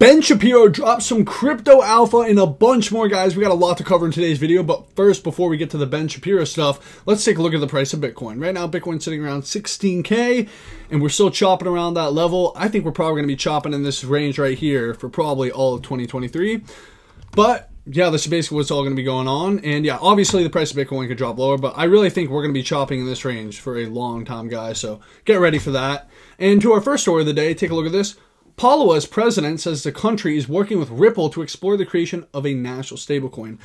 Ben Shapiro dropped some crypto alpha and a bunch more, guys. We got a lot to cover in today's video, but first, before we get to the Ben Shapiro stuff, let's take a look at the price of Bitcoin. Right now, Bitcoin's sitting around 16K, and we're still chopping around that level. I think we're probably going to be chopping in this range right here for probably all of 2023. But yeah, this is basically what's all going to be going on. And yeah, obviously the price of Bitcoin could drop lower, but I really think we're going to be chopping in this range for a long time, guys. So get ready for that. And to our first story of the day, take a look at this. Palau, president, says the country is working with Ripple to explore the creation of a national stablecoin.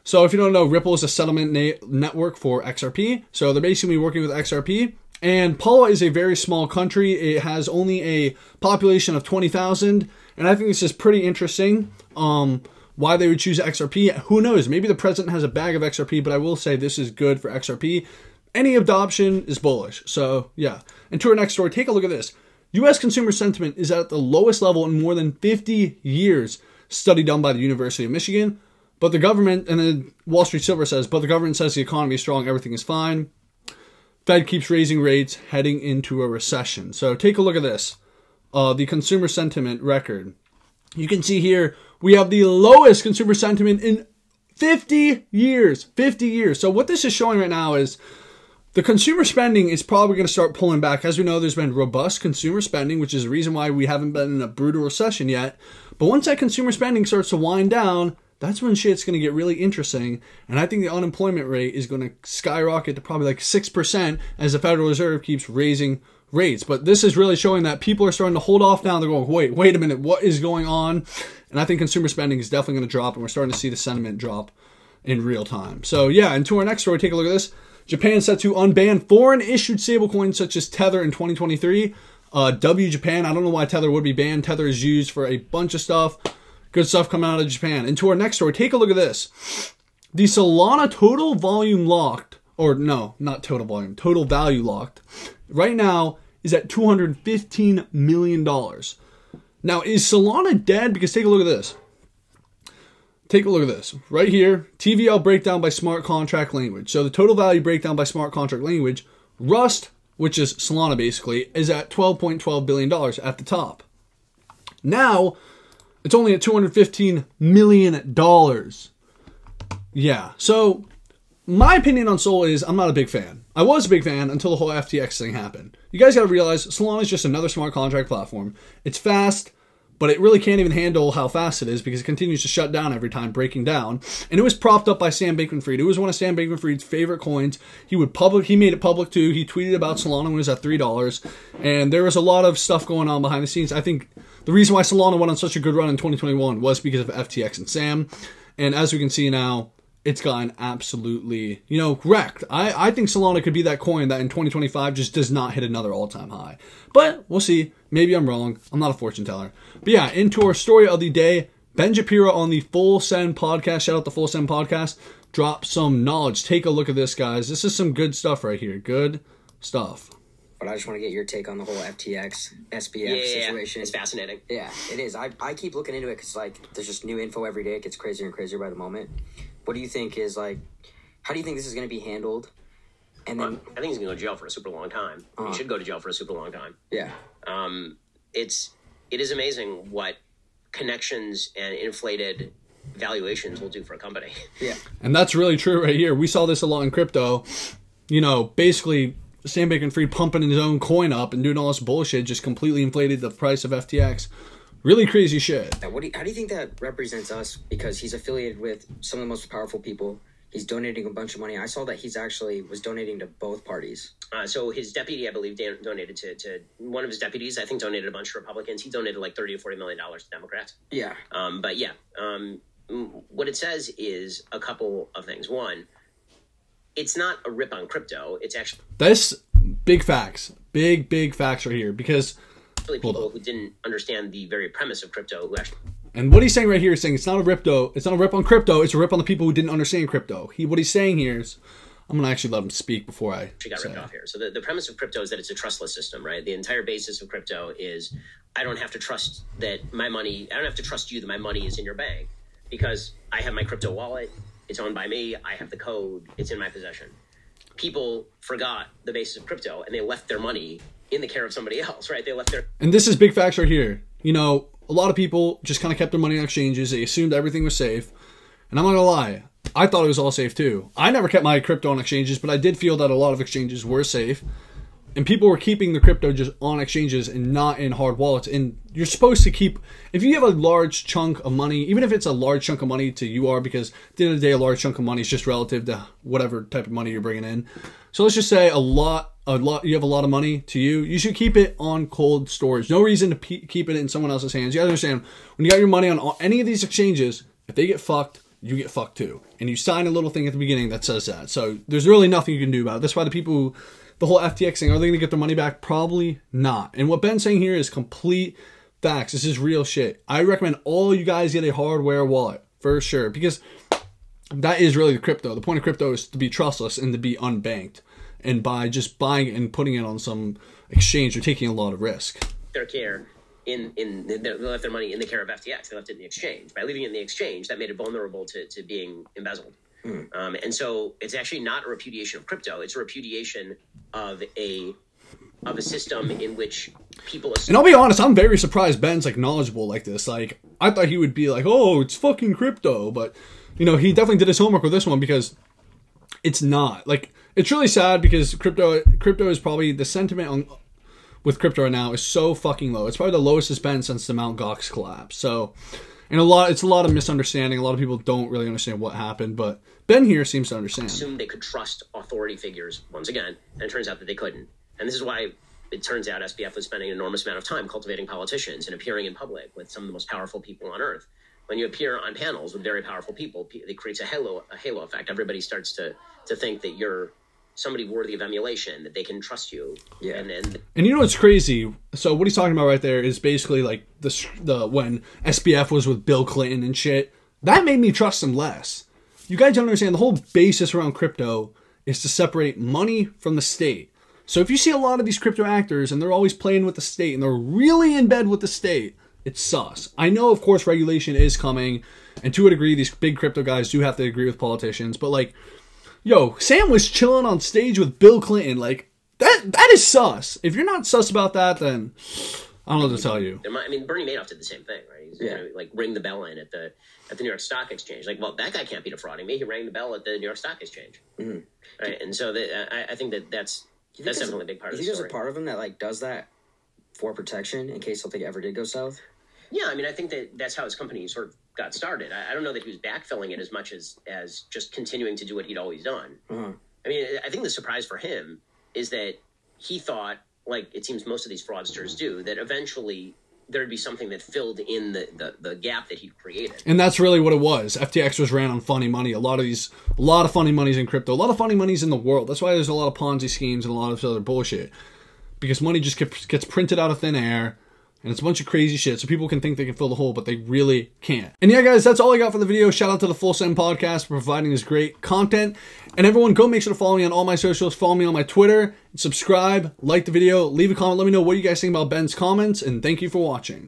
So if you don't know, Ripple is a settlement network for XRP. So they're basically working with XRP. And Palau is a very small country. It has only a population of 20,000. And I think this is pretty interesting. Why they would choose XRP, who knows? Maybe the president has a bag of XRP, but I will say this is good for XRP. Any adoption is bullish. So yeah. And to our next story, take a look at this. U.S. consumer sentiment is at the lowest level in more than 50 years, study done by the University of Michigan. But the government, and then Wall Street Silver says, but the government says the economy is strong, everything is fine. Fed keeps raising rates, heading into a recession. So take a look at this. The consumer sentiment record. You can see here, we have the lowest consumer sentiment in 50 years. 50 years. So what this is showing right now is the consumer spending is probably going to start pulling back. As we know, there's been robust consumer spending, which is the reason why we haven't been in a brutal recession yet. But once that consumer spending starts to wind down, that's when shit's going to get really interesting. And I think the unemployment rate is going to skyrocket to probably like 6% as the Federal Reserve keeps raising rates. But this is really showing that people are starting to hold off now. They're going, wait a minute, what is going on? And I think consumer spending is definitely going to drop, and we're starting to see the sentiment drop in real time. So yeah, and to our next story, take a look at this. Japan set to unban foreign-issued stablecoins such as Tether in 2023. Japan, I don't know why Tether would be banned. Tether is used for a bunch of stuff. Good stuff coming out of Japan. And to our next story, take a look at this. The Solana total volume locked, or no, not total volume, total value locked, right now is at $215 million. Now, is Solana dead? Because take a look at this. Take a look at this. Right here, TVL breakdown by smart contract language. So the total value breakdown by smart contract language, Rust, which is Solana basically, is at $12.12 billion at the top. Now, it's only at $215 million. Yeah, so my opinion on Sol is I'm not a big fan. I was a big fan until the whole FTX thing happened. You guys got to realize Solana is just another smart contract platform. It's fast, but it really can't even handle how fast it is because it continues to shut down every time, breaking down. And it was propped up by Sam Bankman-Fried. It was one of Sam Bankman-Fried's favorite coins. He made it public too. He tweeted about Solana when it was at $3. And there was a lot of stuff going on behind the scenes. I think the reason why Solana went on such a good run in 2021 was because of FTX and Sam. And as we can see now, it's gotten absolutely, wrecked. I think Solana could be that coin that in 2025 just does not hit another all-time high. But we'll see. Maybe I'm wrong. I'm not a fortune teller. But yeah, into our story of the day, Ben Shapiro on the Full Send podcast, shout out the Full Send podcast, dropped some knowledge. Take a look at this, guys. This is some good stuff right here. Good stuff. But I just want to get your take on the whole FTX, SBF situation. It's fascinating. Yeah, it is. I keep looking into it because, there's just new info every day. It gets crazier and crazier by the moment. What do you think is, how do you think this is going to be handled? And then I think he's going to go to jail for a super long time. He should go to jail for a super long time. Yeah. It is amazing what connections and inflated valuations will do for a company. Yeah. And that's really true right here. We saw this a lot in crypto. Basically Sam Bankman-Fried pumping his own coin up and doing all this bullshit just completely inflated the price of FTX. Really crazy shit. How do you think that represents us? Because he's affiliated with some of the most powerful people. He's donating a bunch of money. I saw that he's actually was donating to both parties. So his deputy, I believe, donated to one of his deputies. I think donated a bunch to Republicans. He donated like $30 or $40 million to Democrats. Yeah. What it says is a couple of things. One, it's not a rip on crypto. It's actually big facts. Big facts right here because people who didn't understand the very premise of crypto who actually. And what he's saying right here is saying it's not a rip on crypto, it's a rip on the people who didn't understand crypto. What he's saying here is, I'm going to actually let him speak before I got ripped off here. So the premise of crypto is that it's a trustless system, right? The entire basis of crypto is I don't have to trust you that my money is in your bank because I have my crypto wallet, it's owned by me, I have the code, it's in my possession. People forgot the basis of crypto and they left their money in the care of somebody else, right? They left their... And this is big facts right here. you know, a lot of people just kind of kept their money on exchanges. They assumed everything was safe. And I'm not gonna lie, I thought it was all safe too. I never kept my crypto on exchanges, but I did feel that a lot of exchanges were safe. And people were keeping the crypto just on exchanges and not in hard wallets. And you're supposed to keep, if you have a large chunk of money, even if it's a large chunk of money to you are, because at the end of the day, a large chunk of money is just relative to whatever type of money you're bringing in. So let's just say you have a lot of money to you. You should keep it on cold storage. No reason to keep it in someone else's hands. You gotta understand, when you got your money on any of these exchanges, if they get fucked, you get fucked too. And you sign a little thing at the beginning that says that. So there's really nothing you can do about it. That's why the people who, the whole FTX thing, are they going to get their money back? Probably not. And what Ben's saying here is complete facts. This is real shit. I recommend all you guys get a hardware wallet for sure, because that is really the crypto. The point of crypto is to be trustless and to be unbanked. And by just buying it and putting it on some exchange, you're taking a lot of risk. Their care they left their money in the care of FTX. They left it in the exchange. By leaving it in the exchange, that made it vulnerable to being embezzled. And so it's actually not a repudiation of crypto. It's a repudiation of a system in which people assume. And I'll be honest, I'm very surprised Ben's like knowledgeable like this. Like, I thought he would be like, oh, it's fucking crypto. But, you know, he definitely did his homework with this one, because it's not. Like, it's really sad because crypto is probably, the sentiment with crypto right now is so fucking low. It's probably the lowest it's been since the Mt. Gox collapse. So, and it's a lot of misunderstanding. A lot of people don't really understand what happened, but Ben here seems to understand. Assumed they could trust authority figures once again, and it turns out that they couldn't. And this is why it turns out SBF was spending an enormous amount of time cultivating politicians and appearing in public with some of the most powerful people on earth. When you appear on panels with very powerful people, it creates a halo effect. Everybody starts to think that you're somebody worthy of emulation, that they can trust you. Yeah. And you know what's crazy? So what he's talking about right there is basically like the when SBF was with Bill Clinton and shit. That made me trust him less. You guys don't understand, the whole basis around crypto is to separate money from the state. So if you see a lot of these crypto actors and they're always playing with the state and they're really in bed with the state, it's sus. I know, of course, regulation is coming, and to a degree, these big crypto guys do have to agree with politicians, but like, yo, Sam was chilling on stage with Bill Clinton. Like, that is sus. If you're not sus about that, then I don't know what to tell you. I mean, Bernie Madoff did the same thing, right? He's gonna, like, ring the bell in at the New York Stock Exchange. Like, well, that guy can't be defrauding me. He rang the bell at the New York Stock Exchange, right? And so I think that's definitely a big part of the story. You think there's a part of him that like does that for protection in case something ever did go south? Yeah, I mean, I think that's how his company sort of got started. I don't know that he was backfilling it as much as just continuing to do what he'd always done. I mean, I think the surprise for him is that he thought, like it seems most of these fraudsters do, that eventually there'd be something that filled in the gap that he'd created. And that's really what it was. FTX was ran on funny money. A lot of funny money's in crypto. A lot of funny money's in the world. That's why there's a lot of Ponzi schemes and a lot of other bullshit. Because money just gets printed out of thin air. And it's a bunch of crazy shit, so people can think they can fill the hole, but they really can't. And yeah, guys, that's all I got for the video. Shout out to the Full Send Podcast for providing this great content. And everyone, go make sure to follow me on all my socials. Follow me on my Twitter. Subscribe, like the video, leave a comment. Let me know what you guys think about Ben's comments. And thank you for watching.